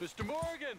Mr. Morgan!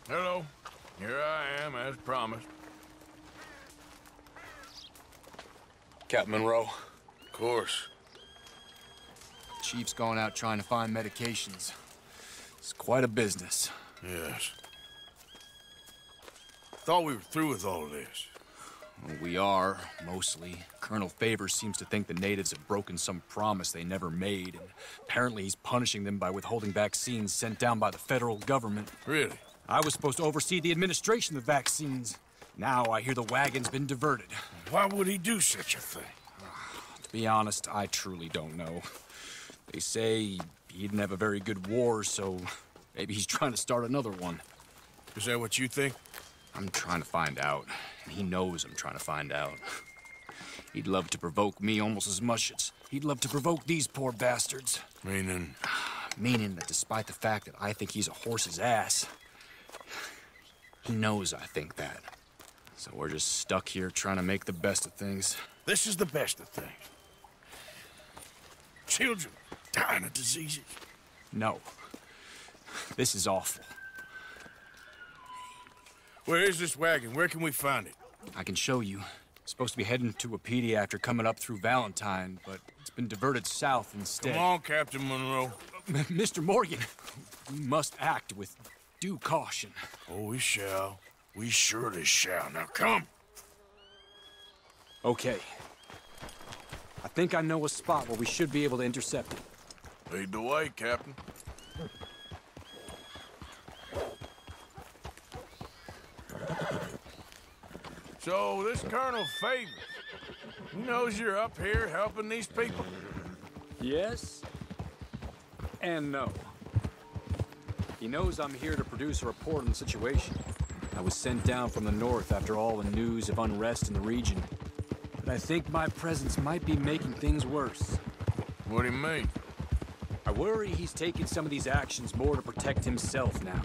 Hello. Here I am, as promised. Captain Monroe. Of course. Chief's gone out trying to find medications. It's quite a business. Yes. Thought we were through with all of this. Well, we are, mostly. Colonel Favors seems to think the natives have broken some promise they never made, and apparently he's punishing them by withholding vaccines sent down by the federal government. Really? I was supposed to oversee the administration of the vaccines. Now I hear the wagon's been diverted. Why would he do such a thing? To be honest, I truly don't know. They say he didn't have a very good war, so maybe he's trying to start another one. Is that what you think? I'm trying to find out, and he knows I'm trying to find out. He'd love to provoke me almost as much as he'd love to provoke these poor bastards. Meaning? Meaning that despite the fact that I think he's a horse's ass, he knows I think that. So we're just stuck here trying to make the best of things. This is the best of things. Children dying of diseases. No. This is awful. Where is this wagon? Where can we find it? I can show you. It's supposed to be heading to Wapiti after coming up through Valentine, but it's been diverted south instead. Come on, Captain Monroe. Mr. Morgan, we must act with due caution. Oh, we shall. We surely shall. Now come. Okay. I think I know a spot where we should be able to intercept it. Lead the way, Captain. So, this Colonel Favors, he knows you're up here helping these people? Yes and no. He knows I'm here to produce a report on the situation. I was sent down from the north after all the news of unrest in the region. But I think my presence might be making things worse. What do you mean? I worry he's taking some of these actions more to protect himself now.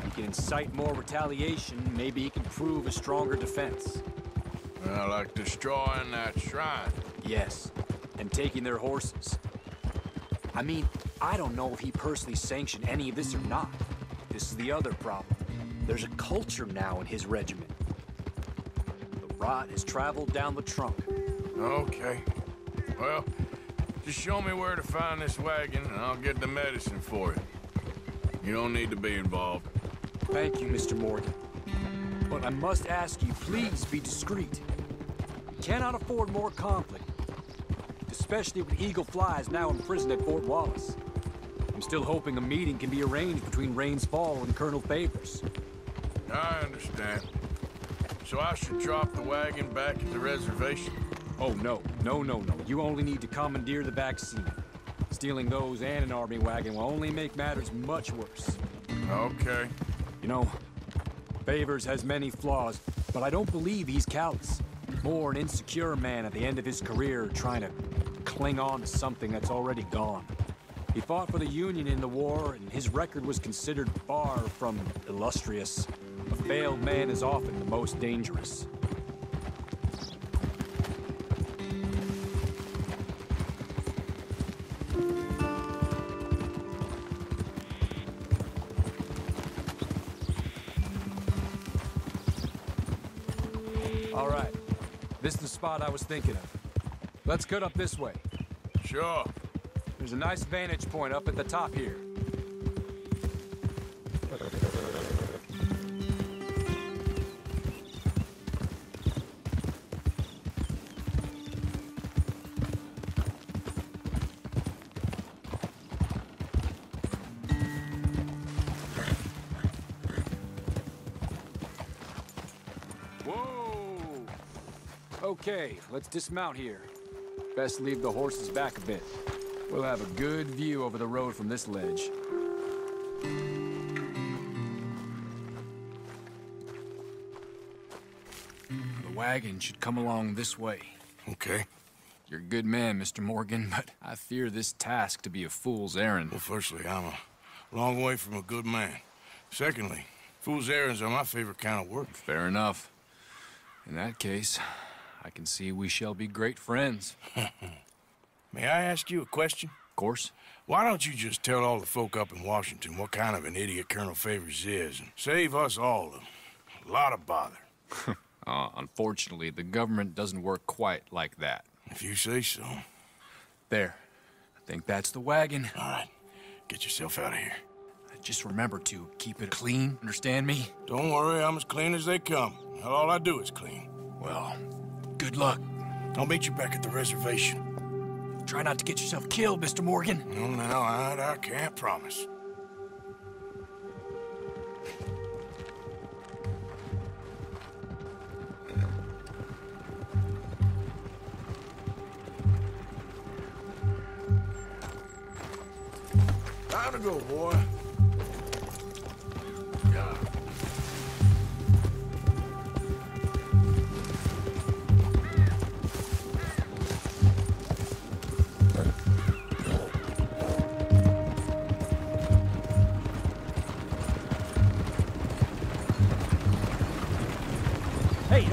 He can incite more retaliation, maybe he can prove a stronger defense. Well, like destroying that shrine. Yes, and taking their horses. I mean, I don't know if he personally sanctioned any of this or not. This is the other problem. There's a culture now in his regiment. The rot has traveled down the trunk. Okay. Well, just show me where to find this wagon, and I'll get the medicine for you. You don't need to be involved. Thank you, Mr. Morgan. But I must ask you, please be discreet. We cannot afford more conflict. Especially when Eagle Fly is now imprisoned at Fort Wallace. I'm still hoping a meeting can be arranged between Rains Fall and Colonel Favors. I understand. So I should drop the wagon back at the reservation? Oh, no. No. You only need to commandeer the vaccine. Stealing those and an army wagon will only make matters much worse. Okay. You know, Favors has many flaws, but I don't believe he's callous. More an insecure man at the end of his career trying to cling on to something that's already gone. He fought for the Union in the war, and his record was considered far from illustrious. A failed man is often the most dangerous. All right. This is the spot I was thinking of. Let's cut up this way. Sure. There's a nice vantage point up at the top here. Whoa! Okay, let's dismount here. Best leave the horses back a bit. We'll have a good view over the road from this ledge. The wagon should come along this way. Okay. You're a good man, Mr. Morgan, but I fear this task to be a fool's errand. Well, firstly, I'm a long way from a good man. Secondly, fool's errands are my favorite kind of work. Fair enough. In that case, I can see we shall be great friends. May I ask you a question? Of course. Why don't you just tell all the folk up in Washington what kind of an idiot Colonel Favors is and save us all a lot of bother? Unfortunately, the government doesn't work quite like that. If you say so. There. I think that's the wagon. All right, get yourself out of here. Just remember to keep it clean, understand me? Don't worry, I'm as clean as they come. All I do is clean. Well, good luck. I'll meet you back at the reservation. Try not to get yourself killed, Mr. Morgan. No, now, I can't promise. Time to go, boy. Yeah. Hey,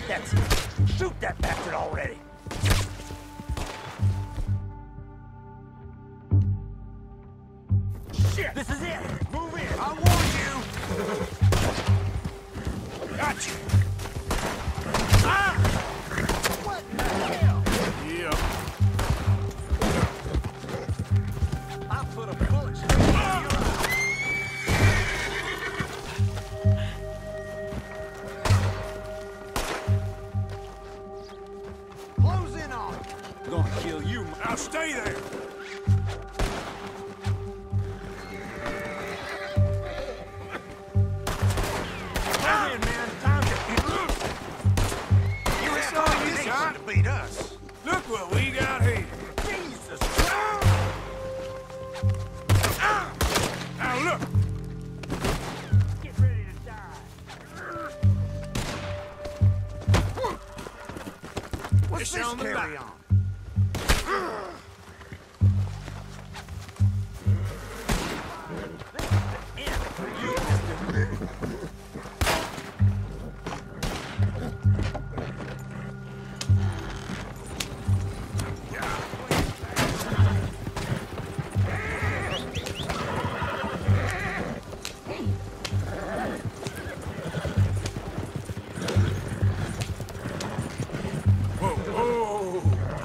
that's it. Shoot that bastard already. Shit, this is it. Move in. I warn you. Gotcha. Ah! What the hell? Yeah. I put a bullet straight in your eye. Close in on him. We're gonna kill you. Now stay there. Come in, man. Time to You have all you trying to beat us. Look what we got here. Jesus Christ! Now look. Get ready to die. What's It's this on the carry back. on? Whoa, whoa.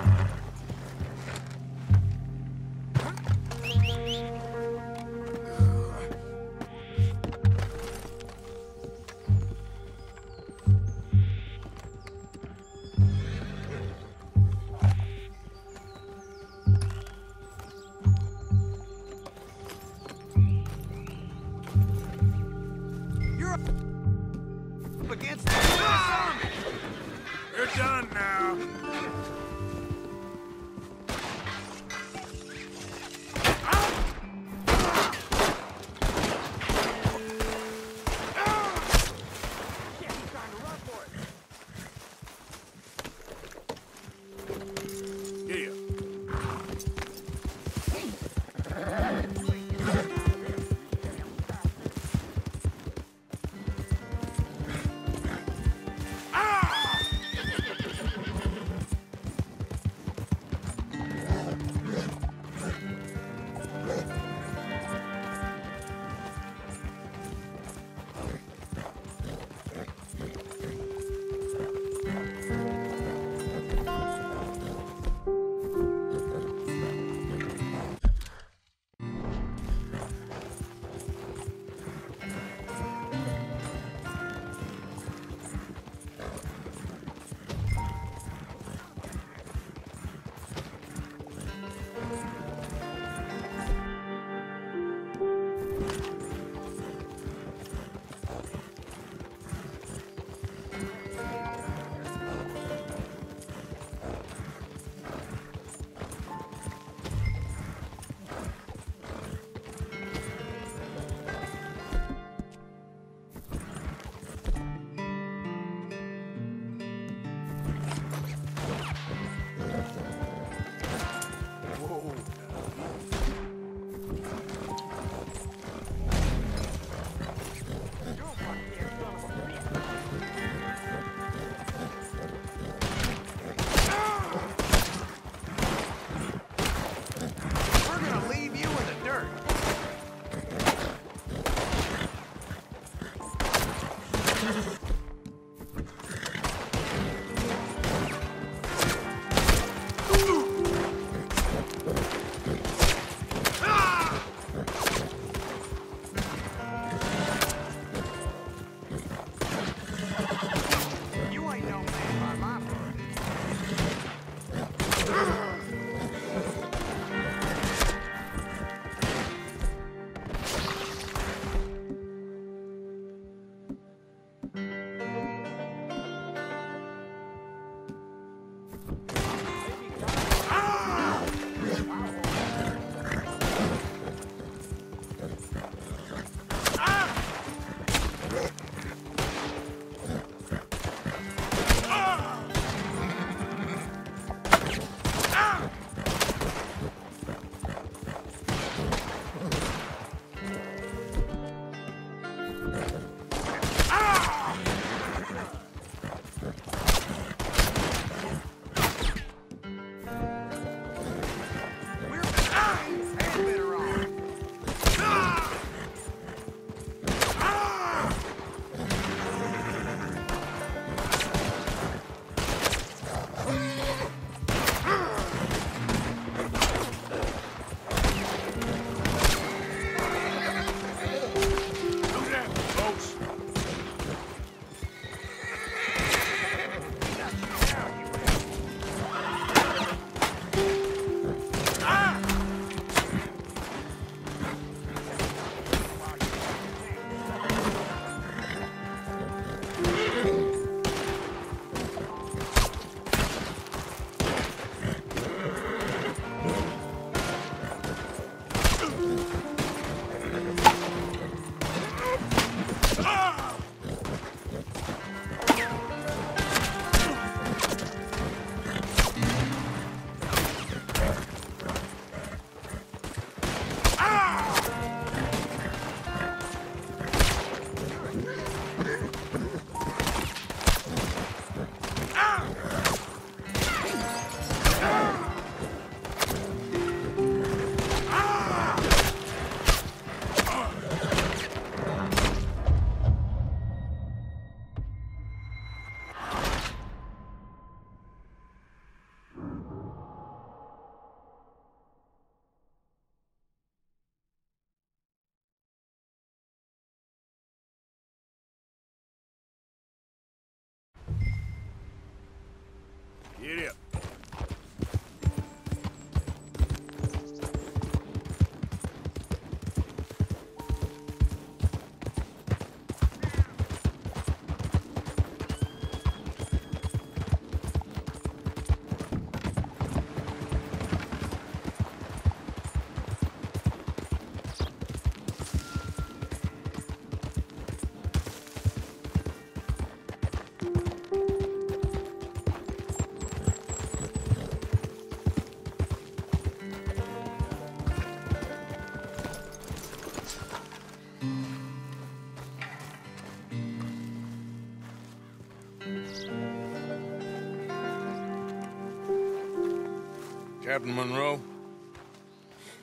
Captain Monroe?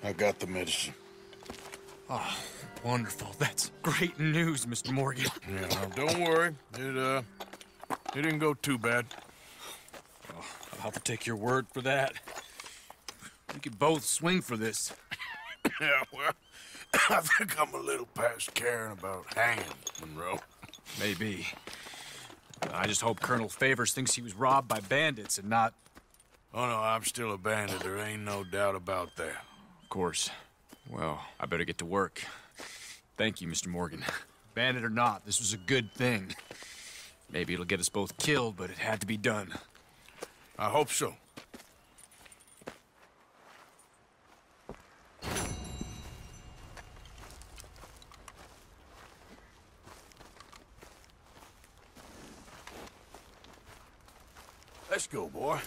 I got the medicine. Oh, wonderful. That's great news, Mr. Morgan. Yeah, now, don't worry. It didn't go too bad. Oh, I'll have to take your word for that. We could both swing for this. Yeah, well, I think I'm a little past caring about hanging, Monroe. Maybe. I just hope Colonel Favors thinks he was robbed by bandits and not... Oh, no, I'm still a bandit. There ain't no doubt about that. Of course. Well, I better get to work. Thank you, Mr. Morgan. Bandit or not, this was a good thing. Maybe it'll get us both killed, but it had to be done. I hope so. Let's go, boy.